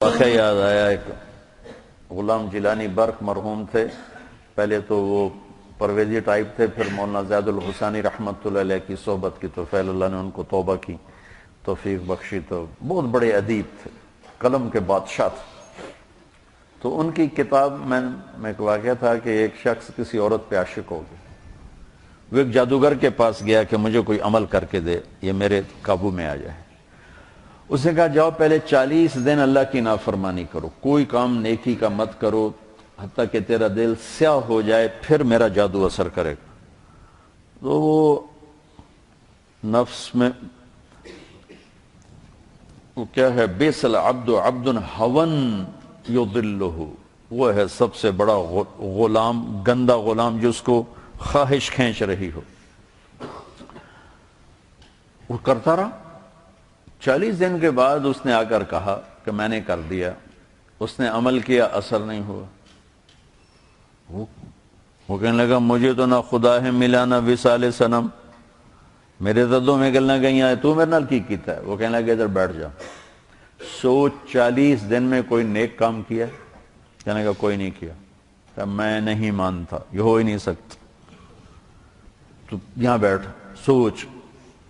واقعہ یاد آیا، ایک غلام جیلانی برق مرحوم تھے، پہلے تو وہ پرویزی ٹائپ تھے، پھر مولانا زید الحسانی رحمۃ اللہ علیہ کی صحبت کی تو فیل اللہ نے ان کو توبہ کی توفیق بخشی، تو بہت بڑے ادیب تھے، قلم کے بادشاہ تھے۔ تو ان کی کتاب میں ایک واقعہ تھا کہ ایک شخص کسی عورت پہ عاشق ہو گیا، وہ ایک جادوگر کے پاس گیا کہ مجھے کوئی عمل کر کے دے، یہ میرے قابو میں آ جائے۔ اس نے کہا جاؤ پہلے 40 دن اللہ کی نافرمانی کرو، کوئی کام نیکی کا مت کرو حتیٰ کہ تیرا دل سیاہ ہو جائے، پھر میرا جادو اثر کرے گا۔ تو وہ نفس میں وہ کیا ہے، بیس العبد عبد ہون یضلہ، وہ ہے سب سے بڑا غلام، گندا غلام جس کو خواہش کھینچ رہی ہو۔ وہ کرتا رہا، 40 دن کے بعد اس نے آ کر کہا کہ میں نے کر دیا، اس نے عمل کیا، اثر نہیں ہوا۔ وہ کہنے لگا مجھے تو نہ خدا ہے ملا نہ وصال صنم، میرے ددوں میں گلنا گئی آئے، تو میرے نال کی کیتا ہے؟ وہ کہنے لگا ادھر بیٹھ جا، سوچ 40 دن میں کوئی نیک کام کیا؟ کہنے لگا کوئی نہیں کیا۔ کہ میں نہیں مانتا، یہ ہو ہی نہیں سکتا، تو یہاں بیٹھ سوچ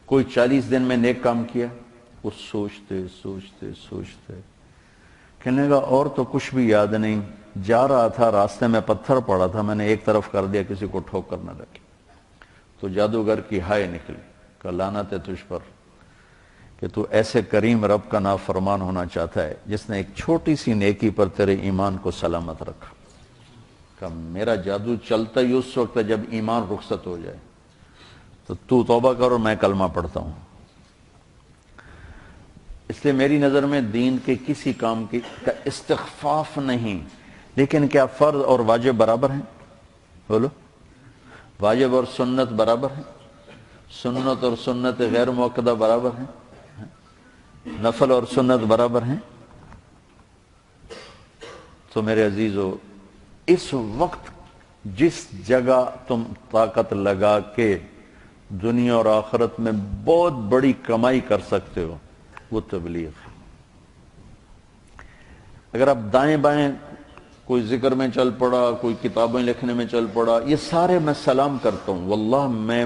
کوئی 40 دن میں نیک کام کیا؟ وہ سوچتے سوچتے سوچتے کہنے لگا اور تو کچھ بھی یاد نہیں، جا رہا تھا راستے میں پتھر پڑا تھا، میں نے ایک طرف کر دیا کسی کو ٹھوکر نہ لگی۔ تو جادوگر کی ہائے نکلی کہ لعنت ہے تجھ پر کہ تو ایسے کریم رب کا نافرمان ہونا چاہتا ہے جس نے ایک چھوٹی سی نیکی پر تیرے ایمان کو سلامت رکھا۔ کہ میرا جادو چلتا ہی اس وقت جب ایمان رخصت ہو جائے، تو توبہ کر اور میں کلمہ پڑھتا ہوں۔ اس لیے میری نظر میں دین کے کسی کام کا استخفاف نہیں، لیکن کیا فرض اور واجب برابر ہیں؟ بولو، واجب اور سنت برابر ہیں؟ سنت اور سنت غیر موقدہ برابر ہیں؟ نفل اور سنت برابر ہیں؟ تو میرے عزیزو، اس وقت جس جگہ تم طاقت لگا کے دنیا اور آخرت میں بہت بڑی کمائی کر سکتے ہو، وہ تبلیغ ہے۔ اگر آپ دائیں بائیں کوئی ذکر میں چل پڑا، کوئی کتابیں لکھنے میں چل پڑا، یہ سارے میں سلام کرتا ہوں، واللہ میں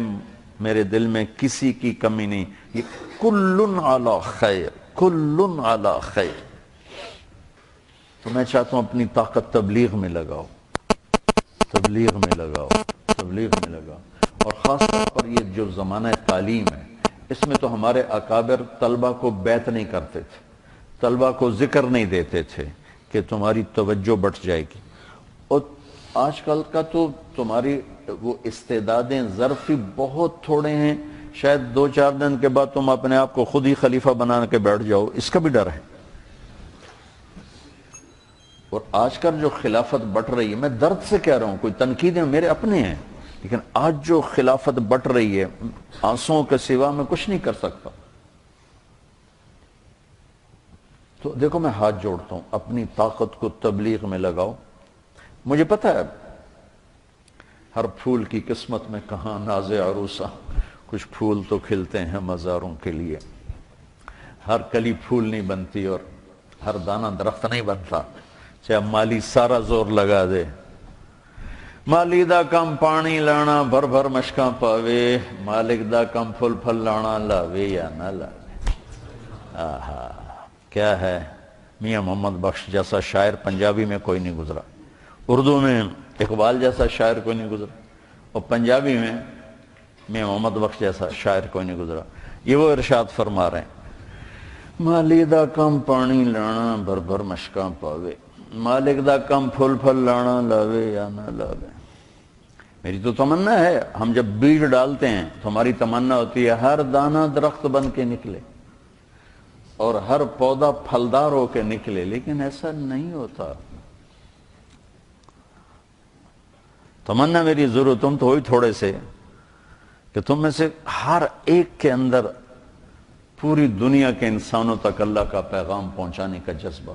میرے دل میں کسی کی کمی نہیں، یہ کلن علی خیر، کلن علی خیر۔ تو میں چاہتا ہوں اپنی طاقت تبلیغ میں لگاؤ، تبلیغ میں لگاؤ، تبلیغ میں لگاؤ۔ اور خاص طور پر یہ جو زمانہ تعلیم ہے، اس میں تو ہمارے اکابر طلبہ کو بیعت نہیں کرتے تھے، طلبہ کو ذکر نہیں دیتے تھے کہ تمہاری توجہ بٹ جائے گی۔ اور آج کل کا تو تمہاری وہ استعدادیں ظرفی بہت تھوڑے ہیں، شاید 2-4 دن کے بعد تم اپنے آپ کو خود ہی خلیفہ بنا کے بیٹھ جاؤ، اس کا بھی ڈر ہے۔ اور آج کل جو خلافت بٹ رہی ہے، میں درد سے کہہ رہا ہوں، کوئی تنقیدیں میرے اپنے ہیں، لیکن آج جو خلافت بٹ رہی ہے، آنسوں کے سوا میں کچھ نہیں کر سکتا۔ تو دیکھو میں ہاتھ جوڑتا ہوں، اپنی طاقت کو تبلیغ میں لگاؤ۔ مجھے پتہ ہے ہر پھول کی قسمت میں کہاں ناز عروسہ، کچھ پھول تو کھلتے ہیں مزاروں کے لیے، ہر کلی پھول نہیں بنتی اور ہر دانہ درخت نہیں بنتا، چاہے مالی سارا زور لگا دے۔ مالی دا کم پانی لانا بھر بھر مشکاں پاوے، مالک دا کم پھل پھل لانا لاوے یا نہ لاوے۔ آہا کیا ہے، میاں محمد بخش جیسا شاعر پنجابی میں کوئی نہیں گزرا، اردو میں اقبال جیسا شاعر کوئی نہیں گزرا، اور پنجابی میں میاں محمد بخش جیسا شاعر کوئی نہیں گزرا۔ یہ وہ ارشاد فرما رہے ہیں، مالی دا کم پانی لانا بھر بھر مشکاں پاوے، مالک دا کم پھل پھل لانا لاوے یا نہ لاوے۔ میری تو تمنا ہے، ہم جب بیج ڈالتے ہیں تو ہماری تمنا ہوتی ہے ہر دانہ درخت بن کے نکلے اور ہر پودا پھلدار ہو کے نکلے، لیکن ایسا نہیں ہوتا۔ تمنا میری ضرور، تم تو ہوئی تھوڑے سے کہ تم میں سے ہر ایک کے اندر پوری دنیا کے انسانوں تک اللہ کا پیغام پہنچانے کا جذبہ۔